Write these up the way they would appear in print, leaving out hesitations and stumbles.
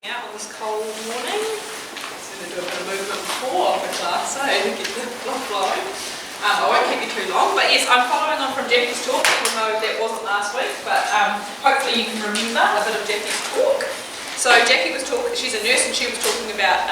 Out on this cold morning. I'm going to do a bit of movement before the class, so to get the blood flowing. I won't keep you too long, but yes, I'm following on from Jackie's talk, even though that wasn't last week, but hopefully you can remember a bit of Jackie's talk. So Jackie was talking, she's a nurse, and she was talking about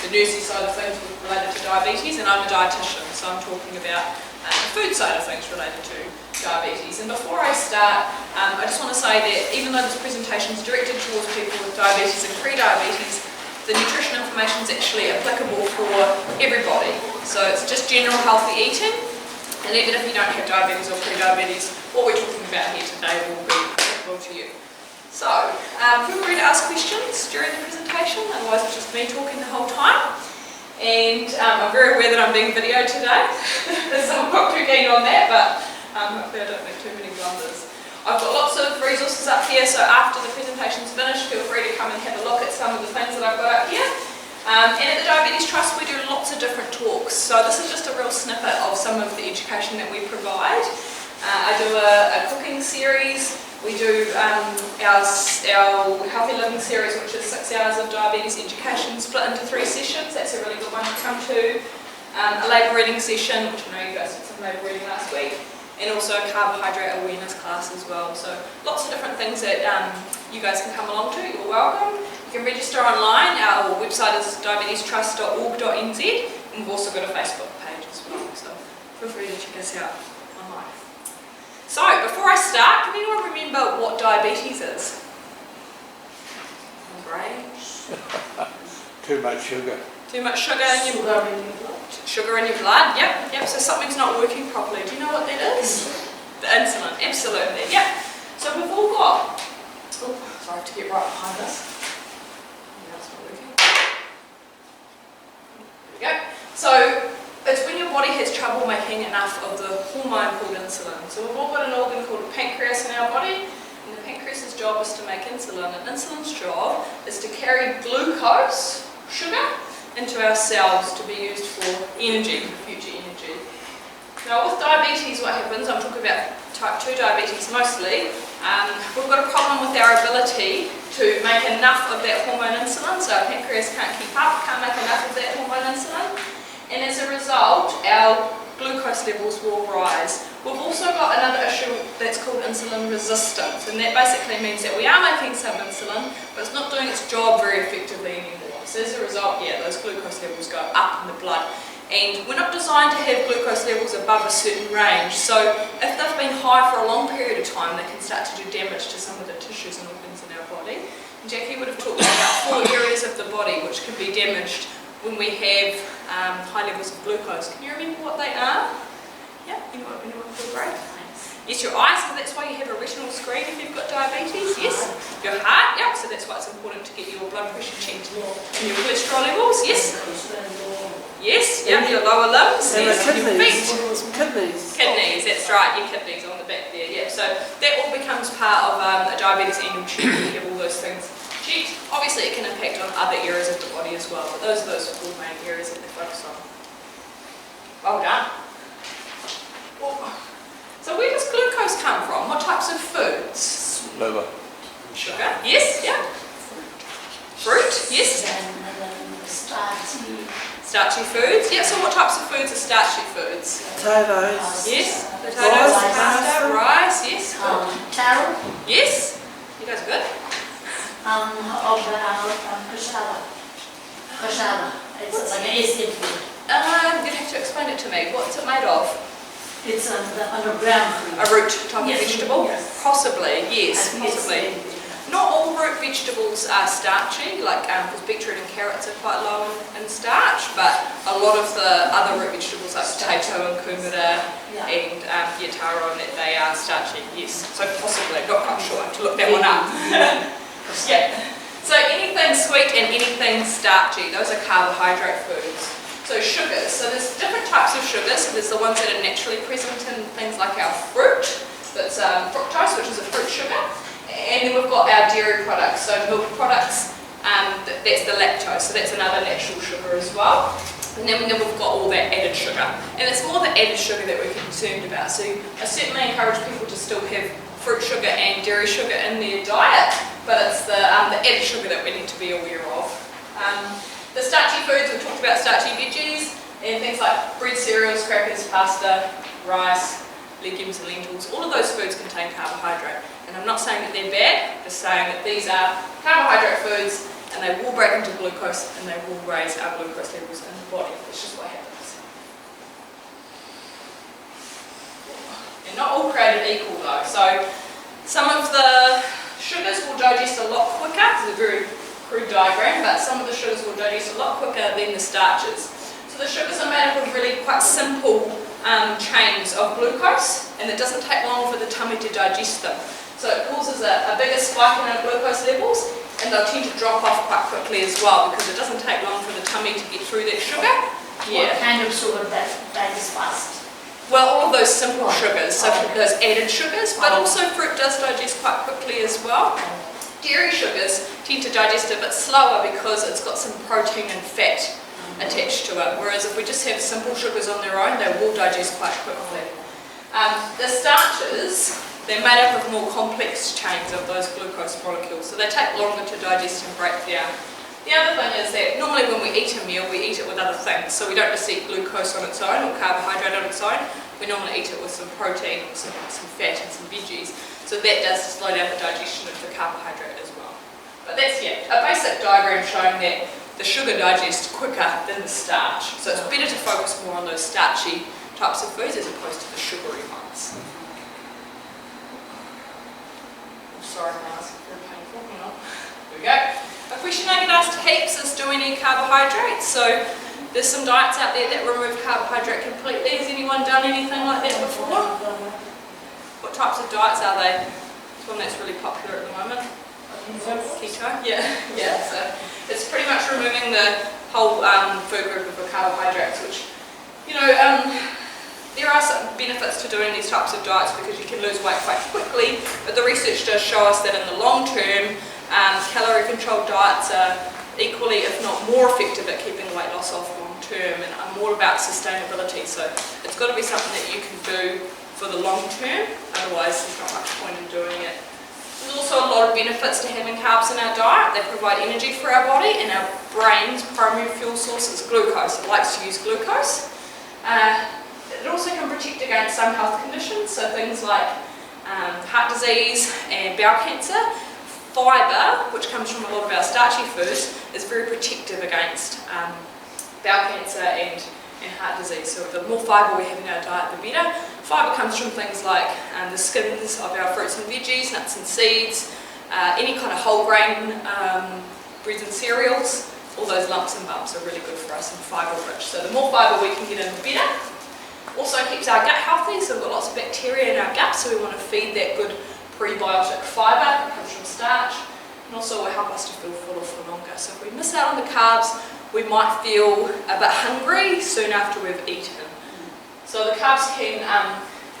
the nursing side of things related to diabetes, and I'm a dietitian, so I'm talking about the food side of things related to diabetes. And before I start, I just want to say that even though this presentation is directed towards people with diabetes and pre-diabetes, the nutrition information is actually applicable for everybody. So it's just general healthy eating, and even if you don't have diabetes or pre-diabetes, what we're talking about here today will be applicable to you. So, feel free to ask questions during the presentation, otherwise it's just me talking the whole time. And I'm very aware that I'm being videoed today, so I'm not too keen on that, but hopefully I don't make too many blunders. I've got lots of resources up here, so after the presentation's finished, feel free to come and have a look at some of the things that I've got up here. And at the Diabetes Trust, we do lots of different talks, so this is just a real snippet of some of the education that we provide. I do a cooking series. We do our Healthy Living series, which is 6 hours of diabetes education split into 3 sessions. That's a really good one to come to. A labour reading session, which I know you guys did some labour reading last week. And also a carbohydrate awareness class as well. So lots of different things that you guys can come along to. You're welcome. You can register online. Our website is diabetiestrust.org.nz, and we've also got a Facebook page as well. So feel free to check us out online. So before I start, can anyone remember what diabetes is? Brain? Too much sugar. Too much sugar in your blood. Sugar in your blood, yep. So something's not working properly. Do you know what that is? The insulin, absolutely, yep. So we've all got, sorry, I have to get right behind this. No, it's not working. There we go. So it's when your body has trouble making enough of the hormone called insulin. So we've all got an organ called a pancreas in our body, and the pancreas's job is to make insulin, and insulin's job is to carry glucose, sugar, into our cells to be used for energy, future energy. Now with diabetes, what happens, I'm talking about type 2 diabetes mostly, we've got a problem with our ability to make enough of that hormone insulin, so our pancreas can't keep up, can't make enough of that hormone insulin, and as a result, our glucose levels will rise. We've also got another issue that's called insulin resistance, and that basically means that we are making some insulin, but it's not doing its job very effectively anymore. So as a result, yeah, those glucose levels go up in the blood. And we're not designed to have glucose levels above a certain range, so if they've been high for a long period of time, they can start to do damage to some of the tissues and organs in our body. And Jackie would have talked about 4 areas of the body which can be damaged when we have high levels of glucose. Can you remember what they are? Yeah, anyone feel great? Yes, your eyes, so that's why you have a retinal screen if you've got diabetes. Yes, your heart, yeah, so that's why it's important to get your blood pressure checked and your cholesterol levels. Yes, yes, yeah, your lower limbs, yes, your feet. Kidneys, that's right, your kidneys on the back there, yeah. So that all becomes part of a diabetes annual check. You have all those things checked. Obviously it can impact on other areas of the body as well, but those are those 4 main areas that they focus on. Well done. So where does glucose come from? What types of foods? Liver. Sugar, yes, yeah. Fruit, yes. Starchy foods, yeah. So what types of foods are starchy foods? Potatoes. Yes. Potatoes, pasta, rice, yes. Taro. Yes. You guys are good? Cassava. It's like an Asian food. You'd have to explain it to me. What's it made of? It's underground food. A root type of vegetable? Yes. Possibly, yes, possibly. Not all root vegetables are starchy, like because beetroot and carrots are quite low in starch, but a lot of the other root vegetables like potato and kumara and taro, and that they are starchy, yes. So possibly, not quite sure, I have to look that one up. Yeah. So anything sweet and anything starchy, those are carbohydrate foods. So sugars, so there's different types of sugar. So there's the ones that are naturally present in things like our fruit, that's fructose, which is a fruit sugar, and then we've got our dairy products, so milk products, that's the lactose, so that's another natural sugar as well. And then we've got all that added sugar, and it's more the added sugar that we're concerned about. So I certainly encourage people to still have fruit sugar and dairy sugar in their diet, but it's the added sugar that we need to be aware of. The starchy foods, we talked about starchy veggies, and things like bread, cereals, crackers, pasta, rice, legumes and lentils. All of those foods contain carbohydrate. And I'm not saying that they're bad, I'm just saying that these are carbohydrate foods, and they will break into glucose, and they will raise our glucose levels in the body. It's just what happens. And not all created equal though. So some of the sugars will digest a lot quicker. It's a very crude diagram, but some of the sugars will digest a lot quicker than the starches. So the sugars are made up of really quite simple chains of glucose, and it doesn't take long for the tummy to digest them. So it causes a bigger spike in our glucose levels, and they'll tend to drop off quite quickly as well, because it doesn't take long for the tummy to get through that sugar. What kind of sugar that digests fast? Well, all of those simple sugars, so those added sugars, but also fruit does digest quite quickly as well. Dairy sugars tend to digest a bit slower because it's got some protein and fat attached to it, whereas if we just have simple sugars on their own, they will digest quite quickly. The starches, they're made up of more complex chains of those glucose molecules, so they take longer to digest and break down. The other thing is that normally when we eat a meal, we eat it with other things, so we don't just eat glucose on its own or carbohydrate on its own. We normally eat it with some protein, some fat and some veggies, so that does slow down the digestion of the carbohydrate as well. But that's a basic diagram showing that the sugar digests quicker than the starch, so it's better to focus more on those starchy types of foods as opposed to the sugary ones. Sorry, my eyes are very painful. Hang on. There we go. A question I get asked heaps is, do we need carbohydrates? So there's some diets out there that remove carbohydrate completely. Has anyone done anything like that before? What types of diets are they? It's one that's really popular at the moment. Keto? Yeah. So it's pretty much removing the whole food group of the carbohydrates, which, you know, there are some benefits to doing these types of diets because you can lose weight quite quickly, but the research does show us that in the long term, calorie controlled diets are equally, if not more effective at keeping weight loss off long term, and are more about sustainability. So it's got to be something that you can do for the long term, otherwise there's not much point in doing it. There's also a lot of benefits to having carbs in our diet. They provide energy for our body, and our brain's primary fuel source is glucose. It likes to use glucose. It also can protect against some health conditions, so things like heart disease and bowel cancer. Fibre, which comes from a lot of our starchy foods, is very protective against bowel cancer and heart disease. So the more fibre we have in our diet, the better. Fibre comes from things like the skins of our fruits and veggies, nuts and seeds, any kind of whole grain breads and cereals. All those lumps and bumps are really good for us and fibre rich. So the more fibre we can get in, the better. Also keeps our gut healthy, so we've got lots of bacteria in our gut, so we want to feed that good prebiotic fibre that comes from starch, and also will help us to feel fuller for longer. So if we miss out on the carbs, we might feel a bit hungry soon after we've eaten. So the carbs can,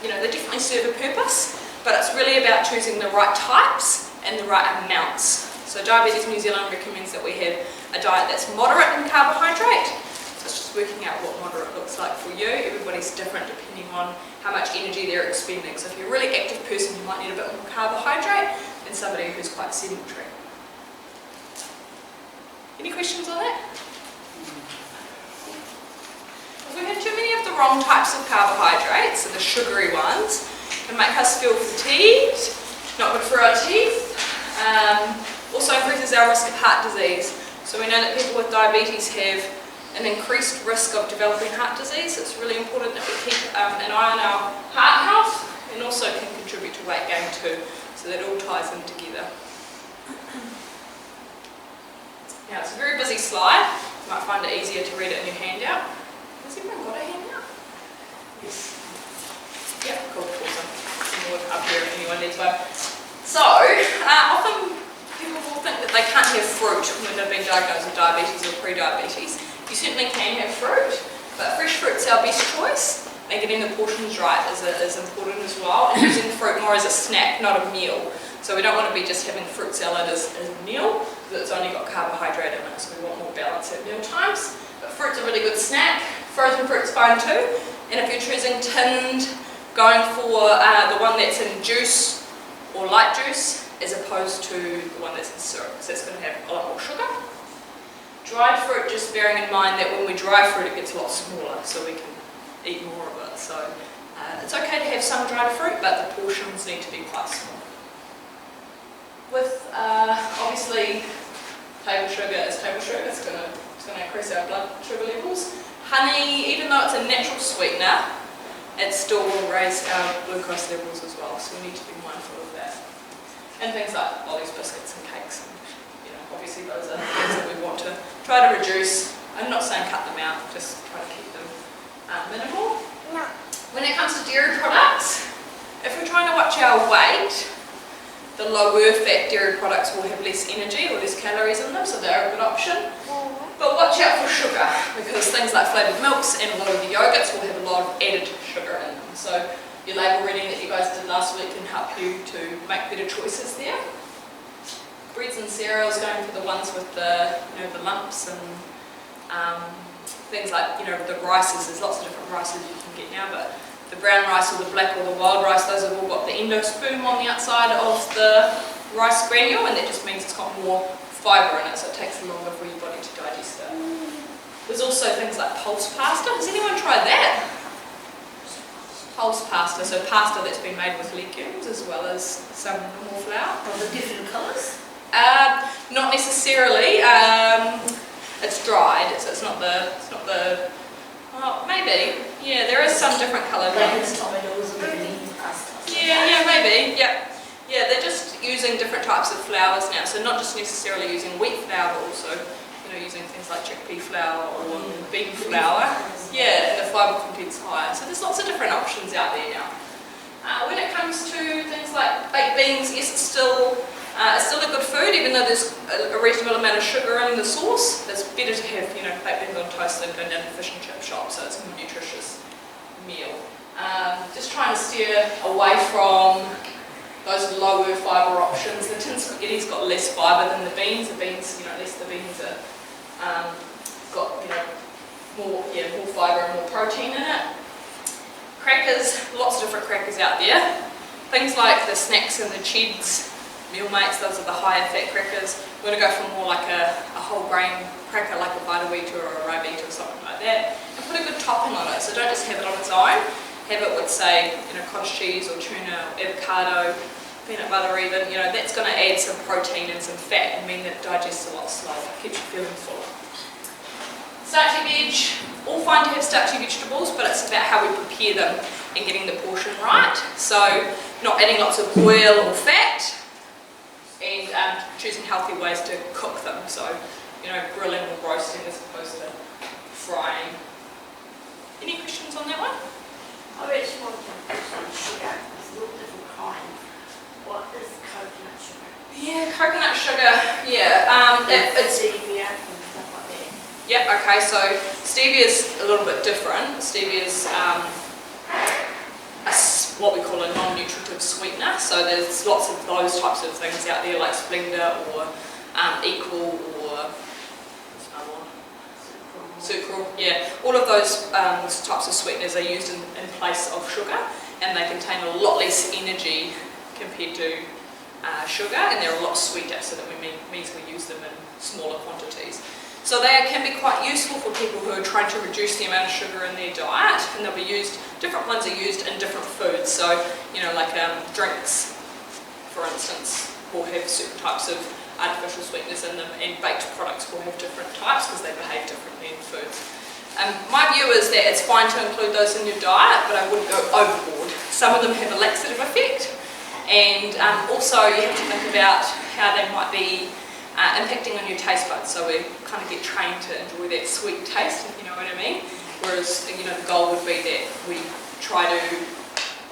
they definitely serve a purpose, but it's really about choosing the right types and the right amounts. So Diabetes New Zealand recommends that we have a diet that's moderate in carbohydrate. So it's just working out what moderate looks like for you. Everybody's different depending on how much energy they're expending. So if you're a really active person, you might need a bit more carbohydrate than somebody who's quite sedentary. Any questions on that? If we have too many of the wrong types of carbohydrates, so the sugary ones, it can make us feel fatigued, not good for our teeth, also increases our risk of heart disease. So we know that people with diabetes have an increased risk of developing heart disease. It's really important that we keep an eye on our heart health, and also can contribute to weight gain too. So that all ties in together. Now it's a very busy slide. You might find it easier to read it in your handout. Has everyone got a handout? Yes. Yep, cool, awesome. Some more up here if anyone needs one. So, often people will think that they can't have fruit when they've been diagnosed with diabetes or pre-diabetes. You certainly can have fruit, but fresh fruit's our best choice, and getting the portions right is important as well, and using fruit more as a snack, not a meal. So we don't want to be just having fruit salad as a meal, because it's only got carbohydrate in it, so we want more balance at meal times. But fruit's a really good snack. Frozen fruit's fine too, and if you're choosing tinned, going for the one that's in juice or light juice as opposed to the one that's in syrup, because that's going to have a lot more sugar. Dried fruit, just bearing in mind that when we dry fruit it gets a lot smaller, so we can eat more of it. So it's okay to have some dried fruit, but the portions need to be quite small. With obviously table sugar is table sugar, it's going to increase our blood sugar levels. Honey, even though it's a natural sweetener, it still will raise our glucose levels as well, so we need to be mindful of that. And things like lollies, biscuits and cakes, and, obviously those are things that we want to try to reduce. I'm not saying cut them out, just try to keep them minimal. No. When it comes to dairy products, if we're trying to watch our weight, the lower fat dairy products will have less energy or less calories in them, so they're a good option. But watch out for sugar, because things like flavoured milks and a lot of the yogurts will have a lot of added sugar in them. So your label reading that you guys did last week can help you to make better choices there. Breads and cereals, going for the ones with the the lumps and things like the rices. There's lots of different rices you can get now, but the brown rice or the black or the wild rice, those have all got the endosperm on the outside of the rice granule, and that just means it's got more fibre in it, so it takes longer for your body to digest it. There's also things like pulse pasta. Has anyone tried that? Pulse pasta, so pasta that's been made with legumes as well as some normal flour. Are the different colours? Not necessarily. It's dried, so it's not the. Oh, maybe. Yeah, there is some different colour. Like it's tomatoes and beans pasta. Yeah, maybe. Yeah. Yeah, they're just using different types of flours now, so not just necessarily using wheat flour, but also using things like chickpea flour or bean flour. Yeah, and the fibre content's higher. So there's lots of different options out there now. When it comes to things like baked beans, yes, it's still a good food, even though there's a reasonable amount of sugar in the sauce. It's better to have baked beans on toast than going down to fish and chip shop, so it's a more nutritious meal. Just trying to steer away from those lower fibre options. The tin spaghetti's got less fibre than the beans. The beans, less the beans are got more fibre and more protein in it. Crackers, lots of different crackers out there. Things like the snacks and the Cheds, meal mates, those are the higher fat crackers. We're going to go for more like a whole grain cracker, like a Vita Wheat or a Rye Wheat or something like that, and put a good topping on it. So don't just have it on its own. Have it with, say, cottage cheese or tuna, or avocado, peanut butter even. That's going to add some protein and some fat and mean that it digests a lot slower, keeps you feeling fuller. Starchy veg, all fine to have starchy vegetables, but it's about how we prepare them and getting the portion right. So not adding lots of oil or fat, and choosing healthy ways to cook them. So grilling or roasting as opposed to frying. Any questions on that one? I actually want to question sugar. It's a little different kind. What is coconut sugar? Yeah, coconut sugar. Yeah, it's stevia and stuff like that. Yeah. Okay. So stevia is a little bit different. Stevia is what we call a non-nutritive sweetener. So there's lots of those types of things out there, like Splenda or Equal or sucral. Yeah, all of those types of sweeteners are used in place of sugar, and they contain a lot less energy compared to sugar, and they're a lot sweeter, so that means we use them in smaller quantities. So they can be quite useful for people who are trying to reduce the amount of sugar in their diet, and they'll be used, different ones are used in different foods. So, like drinks, for instance, will have certain types of artificial sweeteners in them, and baked products will have different types because they behave differently in foods. My view is that it's fine to include those in your diet, but I wouldn't go overboard. Some of them have a laxative effect, and also you have to think about how they might be impacting on your taste buds. So we kind of get trained to enjoy that sweet taste, if you know what I mean. Whereas the goal would be that we try to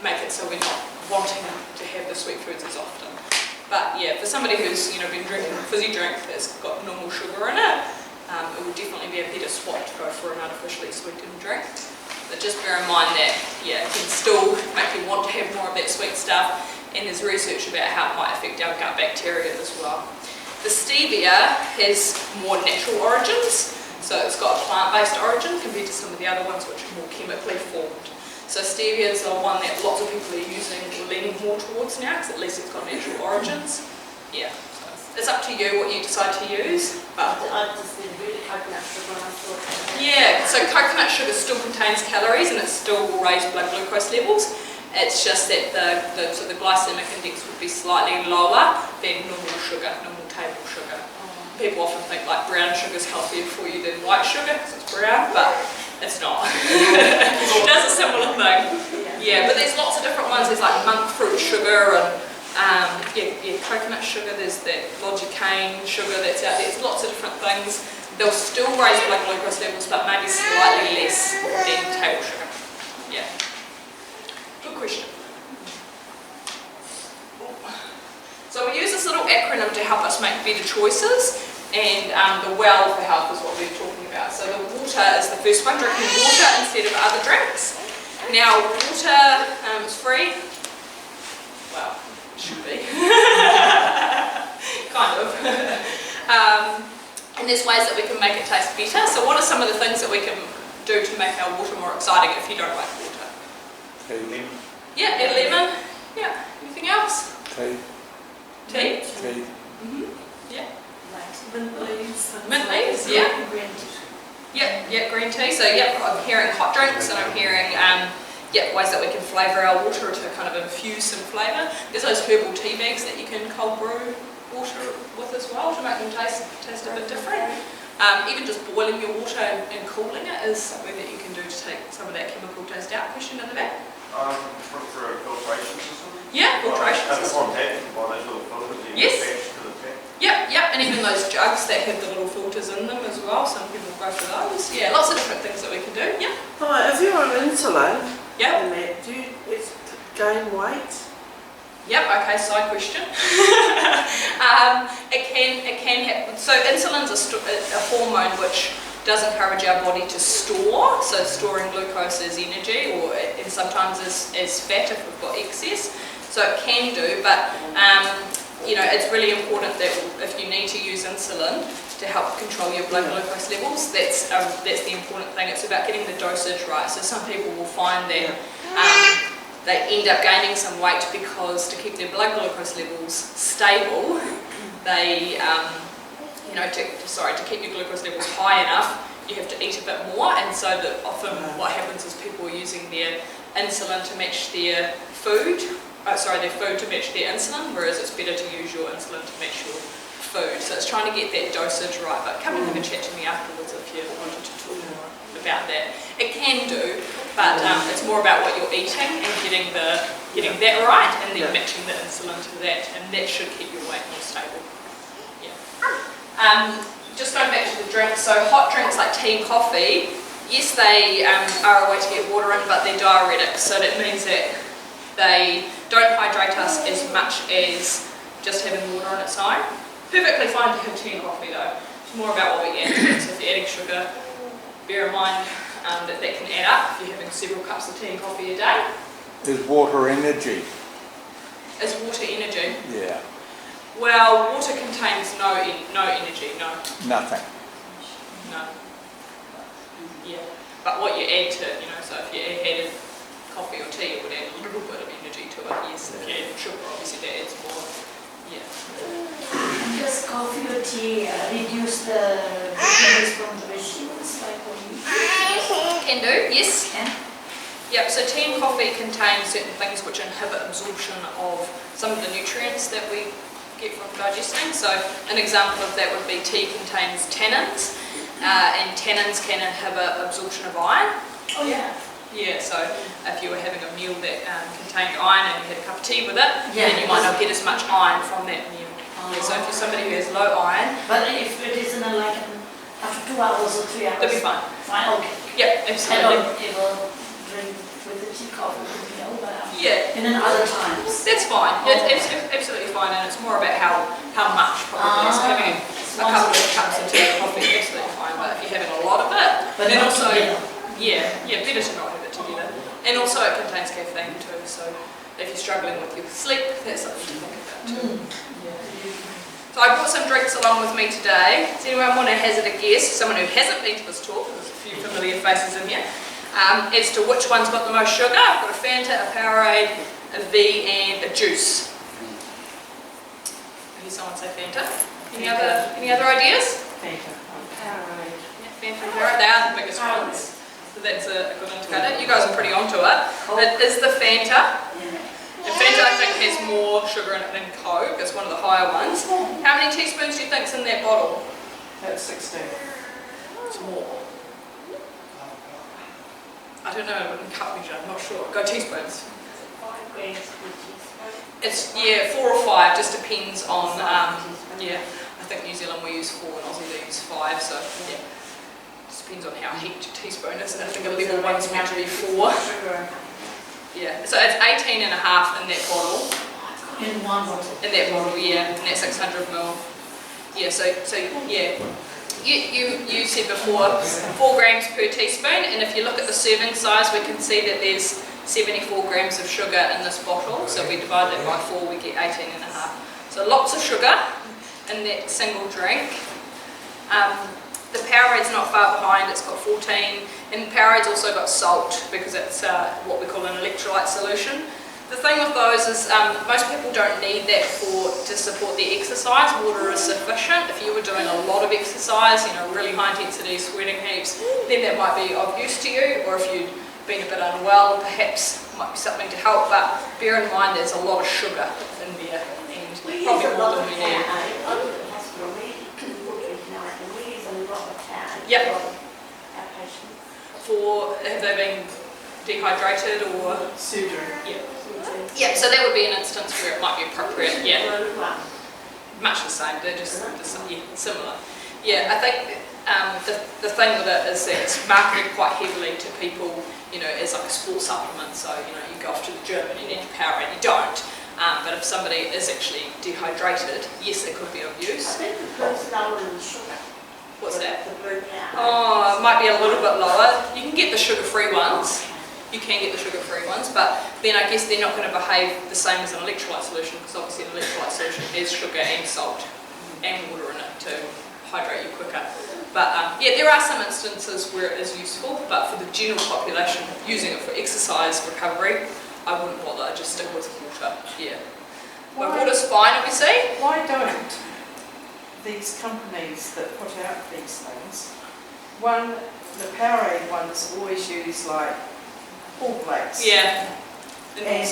make it so we're not wanting to have the sweet foods as often. But yeah, for somebody who's been drinking a fizzy drink that's got normal sugar in it, it would definitely be a better swap to go for an artificially sweetened drink. But just bear in mind that it can still make you want to have more of that sweet stuff, and there's research about how it might affect our gut bacteria as well. The stevia has more natural origins, so it's got a plant-based origin compared to some of the other ones which are more chemically formed. So stevia is the one that lots of people are using or leaning more towards now, because at least it's got natural origins. Yeah, so it's up to you what you decide to use. But I just did really coconut sugar and I thought. yeah, so coconut sugar still contains calories and it still will raise blood glucose levels. It's just that the glycemic index would be slightly lower than normal sugar, normal table sugar. People often think like brown sugar is healthier for you than white sugar because it's brown, but it's not. It does a similar thing. Yeah, but there's lots of different ones. There's like monk fruit sugar and coconut sugar. There's that logicane sugar that's out there. There's lots of different things. They'll still raise blood glucose levels, but maybe slightly less than table sugar. Yeah. Good question. So we use this little acronym to help us make better choices, and the well for health is what we're talking about. So the water is the first one, drinking water instead of other drinks. Now water is free. Well, it should be. Kind of. And there's ways that we can make it taste better. So what are some of the things that we can do to make our water more exciting if you don't like water? Tea. Yeah, add lemon. Yeah. Anything else? Tea. Tea? Tea. Yeah. Mint leaves. Mint leaves, yeah. Green tea. Yeah, green tea. So yeah, I'm hearing hot drinks and I'm hearing ways that we can flavour our water to kind of infuse some flavour. There's those herbal tea bags that you can cold brew water with as well to make them taste a bit different. Even just boiling your water and cooling it is something that you can do to take some of that chemical taste out. Question in the back? For a filtration system? Yeah, filtration system. On tap, you can buy those little filters that you Yes. attach to the tap. Yep, and even those jugs that have the little filters in them as well. Some people go for those. Yeah, lots of different things that we can do. Yeah. Hi, if you're on insulin, Yep. and that, do you gain weight? Yep, okay, side question. It can happen. So insulin's a hormone which does encourage our body to store, so storing glucose as energy or and sometimes as fat if we've got excess. So it can do, but it's really important that if you need to use insulin to help control your blood glucose levels, that's the important thing. It's about getting the dosage right. So some people will find that they end up gaining some weight because to keep their blood glucose levels stable, they to keep your glucose levels high enough, you have to eat a bit more, and so that often what happens is people are using their insulin to match their food, their food to match their insulin, whereas it's better to use your insulin to match your food. So it's trying to get that dosage right, but come and have a chat to me afterwards if you wanted to talk more about that. It can do, but it's more about what you're eating and getting that right, and then matching the insulin to that, and that should keep your weight more stable. Yeah. Just going back to the drinks, so hot drinks like tea and coffee, yes, they are a way to get water in, but they're diuretics, so that means that they don't hydrate us as much as just having water on its own. Perfectly fine to have tea and coffee though. It's more about what we add to it. So if you're adding sugar, bear in mind that can add up if you're having several cups of tea and coffee a day. Is water energy? Is water energy? Yeah. Well, water contains no energy, no. Nothing. No. Yeah. But what you add to it, so if you added coffee or tea, it would add a little bit of energy to it, yes. If you add sugar, obviously that adds more. Yeah. Does coffee or tea reduce the proteins from the vegetables like what you Can do, yes. can? Yep, so tea and coffee contain certain things which inhibit absorption of some of the nutrients that we get from digesting. So an example of that would be tea contains tannins, and tannins can inhibit absorption of iron. Oh yeah. Yeah, so if you were having a meal that contained iron and you had a cup of tea with it, then you might not get as much iron from that meal. Yeah, so if you're somebody who has low iron, But if it is in after 2 hours or 3 hours, that'll be fine. fine, okay. Yep, I absolutely. don't ever drink with the tea, coffee, but Yeah, and then other times. that's fine. It's absolutely fine, and it's more about how much probably. So having a couple of cups of tea or coffee, absolutely fine. But if you're having a lot of it, But then not also together. better to not have it together. And also it contains caffeine too. So if you're struggling with your sleep, that's something to think about too. So I brought some drinks along with me today. Does anyone want to hazard a guess? Someone who hasn't been to this talk, there's a few familiar faces in here, as to which one's got the most sugar. I've got a Fanta, a Powerade, a V and a juice. Have you hear someone say Fanta. Any other ideas? Fanta. Powerade. Yeah, Fanta and Powerade, they are the biggest ones. So that's a good indicator. You guys are pretty onto it. It is the Fanta. And Fanta, I think, has more sugar in it than Coke. It's one of the higher ones. How many teaspoons do you think's in that bottle? That's 16. It's more. I don't know, it wouldn't cut me, I'm not sure. Go teaspoons. 5 grams per teaspoon. It's, 4 or 5, just depends on, yeah. I think New Zealand we use 4 and Aussie they use 5, so yeah. Just depends on how heaped your teaspoon is. And I think a level 1's meant to be 4. Sugar. Yeah, so it's 18 and a half in that bottle. In one bottle. In that bottle, yeah, in that 600ml. Yeah, so yeah. You said before 4 grams per teaspoon, and if you look at the serving size, we can see that there's 74 grams of sugar in this bottle. So we divide that by 4, we get 18 and a half. So lots of sugar in that single drink. The Powerade's not far behind, it's got 14, and Powerade's also got salt because it's what we call an electrolyte solution. The thing with those is most people don't need that to support their exercise. Water is sufficient. If you were doing a lot of exercise, really high intensity, sweating heaps, then that might be of use to you, or if you'd been a bit unwell, perhaps might be something to help, but bear in mind there's a lot of sugar in there, and probably more than we need. Yep. Have they been dehydrated or? Surgery. Yeah. Yeah, so that would be an instance where it might be appropriate, yeah. Much the same, they're just similar. Yeah, I think the thing with it is that it's marketed quite heavily to people, as like a sports supplement. So, you go off to the gym and you need your Powerade, you don't. But if somebody is actually dehydrated, yes, it could be of use. I think the blue's lower than the sugar. What's that? The blue, yeah. Oh, it might be a little bit lower. You can get the sugar-free ones. You can get the sugar-free ones, but then I guess they're not going to behave the same as an electrolyte solution, because obviously an electrolyte solution has sugar and salt and water in it to hydrate you quicker. But yeah, there are some instances where it is useful, but for the general population using it for exercise recovery, I wouldn't bother. I just stick with water. Yeah. But water's fine, obviously. Why don't these companies that put out these things, the Powerade ones always use like All Blacks. Yeah. And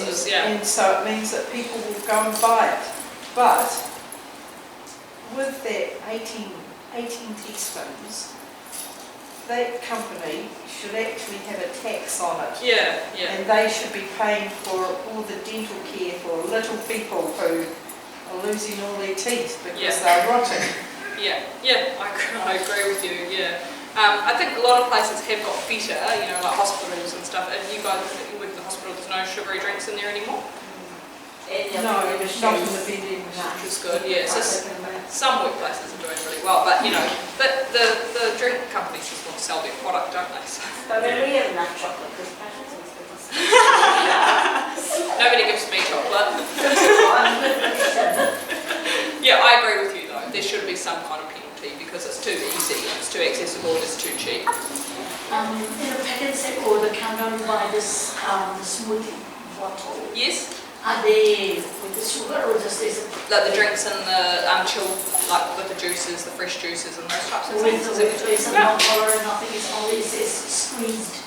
So it means that people will go and buy it. But with that 18 teaspoons, that company should actually have a tax on it. Yeah. And they should be paying for all the dental care for little people who are losing all their teeth because they're rotting. Yeah, I agree with you, yeah. I think a lot of places have got better, like hospitals and stuff. And you guys, you work in the hospital, there's no sugary drinks in there anymore? No, it was not in the vending machine. Which is good, yeah. So some workplaces are doing really well, but but the drink companies just want to sell their product, don't they? So. But when we have enough chocolate, because patients Nobody gives me chocolate. Yeah, I agree with you though. There should be some kind of penalty because it's too easy, it's too accessible, it's too cheap. in the packets or the counter you buy this smoothie bottle. Yes. Are they with the sugar or just is it? Like the drinks and the chilled, like with the juices, the fresh juices and those types of With things. no color, nothing, it's only says squeezed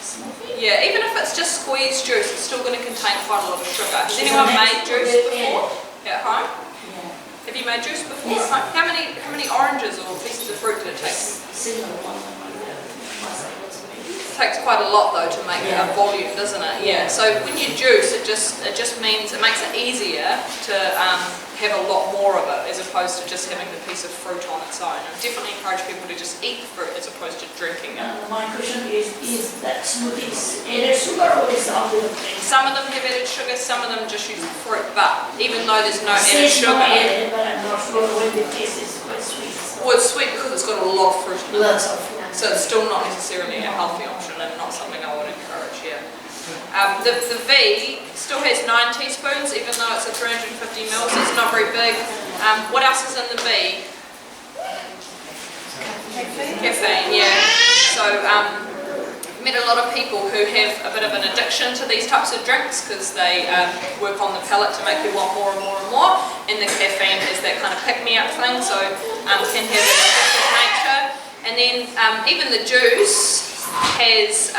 smoothie? Yeah, even if it's just squeezed juice, it's still going to contain quite a lot of sugar. Has anyone made juice before at home? Yeah. Have you made juice before? Yes. How many oranges or pieces of fruit did it take? Similar one. It takes quite a lot though to make a volume, doesn't it? Yeah. So when you juice, it just means it makes it easier to have a lot more of it as opposed to just having the piece of fruit on its own. I definitely encourage people to just eat the fruit as opposed to drinking it. My question is that smoothies added sugar or is only the plain? Some of them have added sugar, some of them just use the fruit, but even though there's no added It's sugar, not added, but I'm not sure when the taste is quite sweet. well, it's sweet because it's got a lot of fruit in it. Lots of fruit. So it's still not necessarily a healthy option and not something I would encourage, yeah. The V still has 9 teaspoons, even though it's a 350 ml, so it's not very big. What else is in the V? Caffeine, yeah. So met a lot of people who have a bit of an addiction to these types of drinks because they work on the palate to make you want more and more and more, and the caffeine is that kind of pick-me-up thing, so can have an addictive nature. And then even the juice has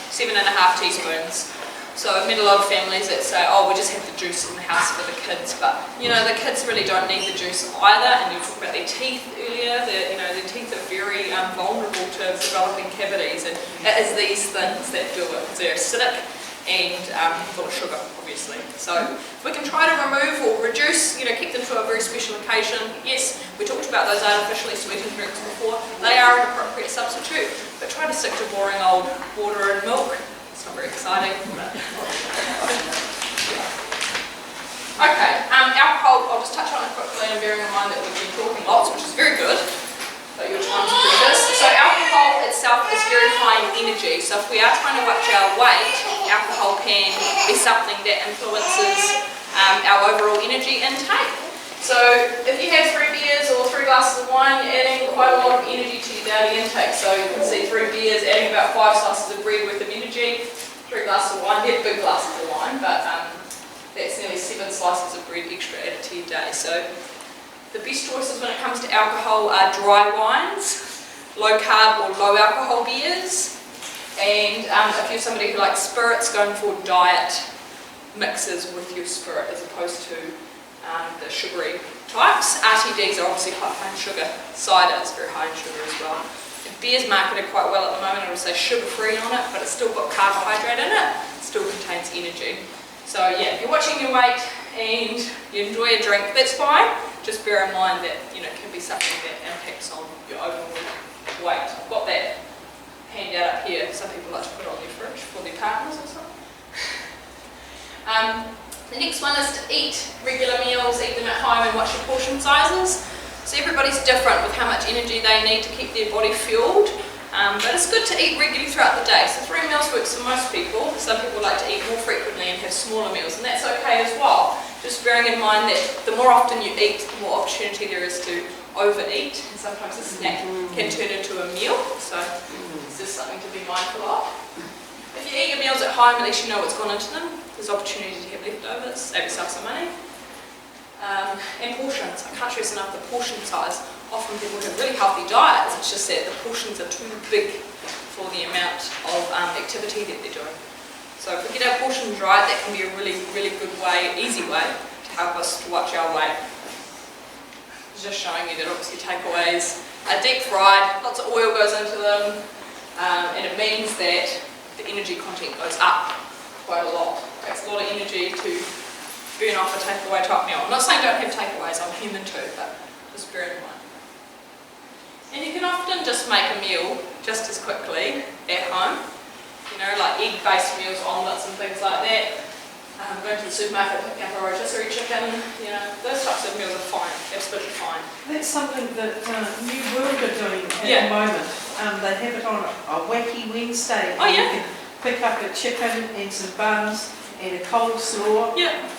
7.5 teaspoons. So I've met a lot of families that say, oh, we just have the juice in the house for the kids, but you know, the kids really don't need the juice either. And you talked about their teeth earlier. Their teeth are very vulnerable to developing cavities, and it is these things that do it. They're acidic and full of sugar, obviously. So we can try to remove or reduce, keep them to a very special occasion. Yes, we talked about those artificially sweetened drinks before. They are an appropriate substitute, but try to stick to boring old water and milk. It's not very exciting. Okay, alcohol, I'll just touch on it quickly, and bearing in mind that we've been talking lots, which is very good, but you're trying to do this. So alcohol itself is very high in energy, so if we are trying to watch our weight, alcohol can be something that influences our overall energy intake. So if you have 3 beers or 3 glasses of wine, you're adding quite a lot of energy to your daily intake. So you can see 3 beers adding about 5 slices of bread worth of energy, 3 glasses of wine, they're big glasses of wine, but that's nearly 7 slices of bread extra added to your day. So the best choices when it comes to alcohol are dry wines, low carb or low alcohol beers, and if you're somebody who likes spirits, going for diet mixes with your spirit as opposed to the sugary types. RTDs are obviously high in sugar. Cider is very high in sugar as well. Beer's marketed quite well at the moment. I would say sugar-free on it, but it's still got carbohydrate in it. It still contains energy. So yeah, if you're watching your weight and you enjoy a drink, that's fine. Just bear in mind that it can be something that impacts on your overall weight. I've got that handout up here. Some people like to put it on their fridge for their partners or something. The next one is to eat regular meals, eat them at home and watch your portion sizes. So everybody's different with how much energy they need to keep their body fueled, but it's good to eat regularly throughout the day. So 3 meals works for most people. Some people like to eat more frequently and have smaller meals, and that's okay as well. Just bearing in mind that the more often you eat, the more opportunity there is to overeat, and sometimes a snack can turn into a meal, so it's just something to be mindful of. If you eat your meals at home, at least you know what's gone into them. There's opportunity to have leftovers, save yourself some money. And portions, I can't stress enough the portion size. Often people have really healthy diets, it's just that the portions are too big for the amount of activity that they're doing. So if we get our portions right, that can be a really, really good way, easy way to help us to watch our weight. Just showing you that obviously takeaways are deep fried, lots of oil goes into them, and it means that the energy content goes up quite a lot. It takes a lot of energy to burn off a takeaway type meal. I'm not saying don't have takeaways, I'm human too, but just bear in mind. And you can often just make a meal just as quickly at home, like egg-based meals, omelettes and things like that. Going to the supermarket, picking up a rotisserie chicken, those types of meals are fine, absolutely fine. That's something that New World are doing at the moment. They have it on a Wacky Wednesday. Oh yeah? You can pick up a chicken and some buns and a coleslaw. Yeah.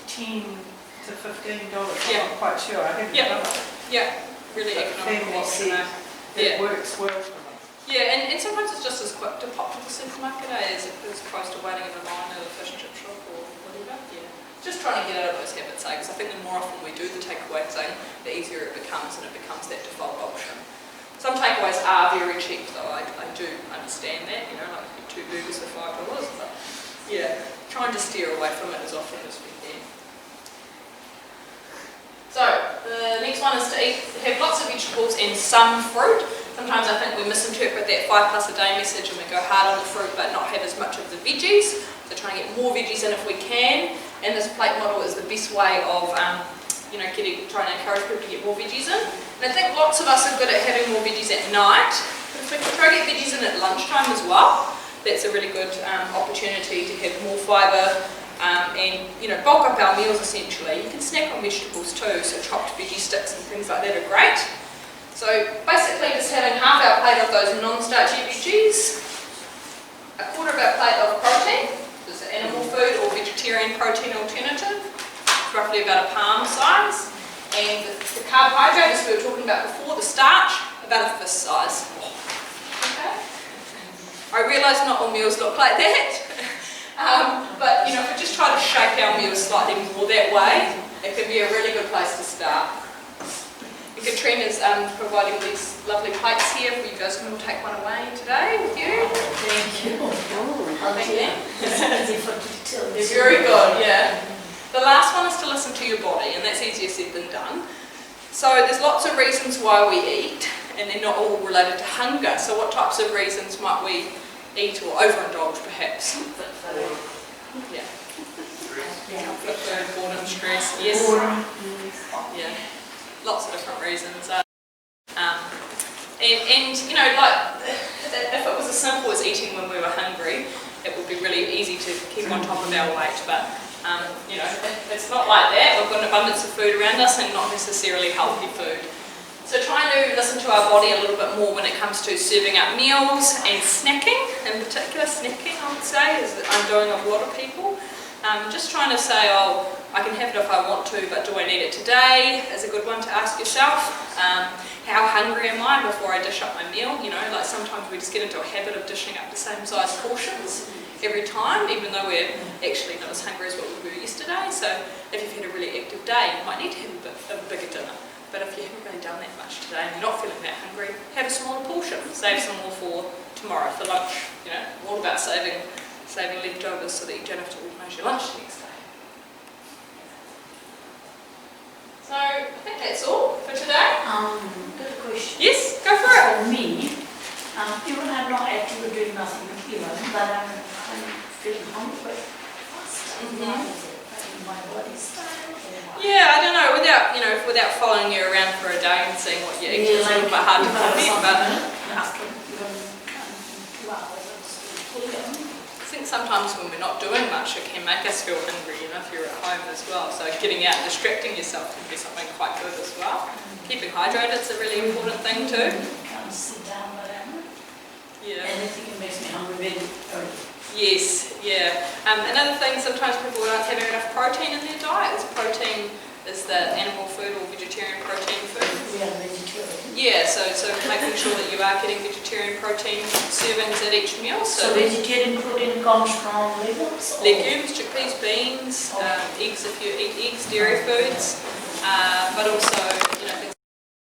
$10 to $15, Yeah. I'm not quite sure. I haven't done it. Yeah, really But economical family option said there. it works well for them. Yeah, and sometimes it's just as quick to pop to the supermarket as opposed to waiting in a line at a fish and chip shop or whatever. Yeah. Just trying to get out of those habits, because I think the more often we do the takeaway thing, the easier it becomes, and it becomes that default option. Some takeaways are very cheap though, I do understand that, like 2 burgers for $5, but yeah, trying to steer away from it as often as we can. So, the next one is to have lots of vegetables and some fruit. Sometimes I think we misinterpret that 5+ a day message and we go hard on the fruit but not have as much of the veggies. So trying to get more veggies in if we can. And this plate model is the best way of trying to encourage people to get more veggies in. And I think lots of us are good at having more veggies at night. But if we can try to get veggies in at lunchtime as well, that's a really good opportunity to have more fibre and bulk up our meals essentially. You can snack on vegetables too, so chopped veggie sticks and things like that are great. So basically just having half our plate of those non-starchy veggies, a quarter of our plate of protein, this is an animal food or vegetarian protein alternative, roughly about a palm size, and the carbohydrate, as we were talking about before, the starch, about a fist size. Okay? I realise not all meals look like that, but you know, if we just try to shape our meals slightly more that way, it can be a really good place to start. And Katrina's providing these lovely plates here for you guys, and we'll take one away today with you. Thank you. Thank you. It's easy for you to tell. They're very good, yeah. The last one is to listen to your body, and that's easier said than done. So there's lots of reasons why we eat, and they're not all related to hunger. So what types of reasons might we eat or overindulge perhaps? Yeah. Boredom, stress, yes. Yeah. Lots of different reasons. And you know, like, if it was as simple as eating when we were hungry, it would be really easy to keep on top of our weight. But you know, it's not like that. We've got an abundance of food around us and not necessarily healthy food. So trying to listen to our body a little bit more when it comes to serving up meals and snacking. In particular, snacking, I would say, is undoing of a lot of people. Just trying to say, oh, I can have it if I want to, but do I need it today? Is a good one to ask yourself. How hungry am I before I dish up my meal? You know, like sometimes we just get into a habit of dishing up the same size portions every time, even though we're actually not as hungry as what we were yesterday. So if you've had a really active day, you might need to have a bit of a bigger dinner. But if you haven't really done that much today and you're not feeling that hungry, have a smaller portion. Save some more for tomorrow for lunch. You know, all about saving leftovers so that you don't have to organise your lunch the next day. So I think that's all for today. Got a question. Yes, go for it. For me, even I'm not actively doing nothing, but I'm feeling hungry fast. My body's Yeah, I don't know. Without following you around for a day and seeing what you eat, it's a little bit hard to forget. But after even 2 hours, I'm still full. I think sometimes when we're not doing much, it can make us feel hungry. You know, if you're at home as well. So getting out and distracting yourself can be something quite good as well. Keeping hydrated is a really important thing too. Can't sit down, but Yeah. anything that makes me hungry very early. Yes, yeah. Another thing, sometimes people aren't having enough protein in their diet. Protein is the animal food or vegetarian protein food. We are vegetarian. Yeah, so making sure that you are getting vegetarian protein servings at each meal. So vegetarian protein comes from legumes? Legumes, chickpeas, beans, eggs if you eat eggs, dairy foods, but also things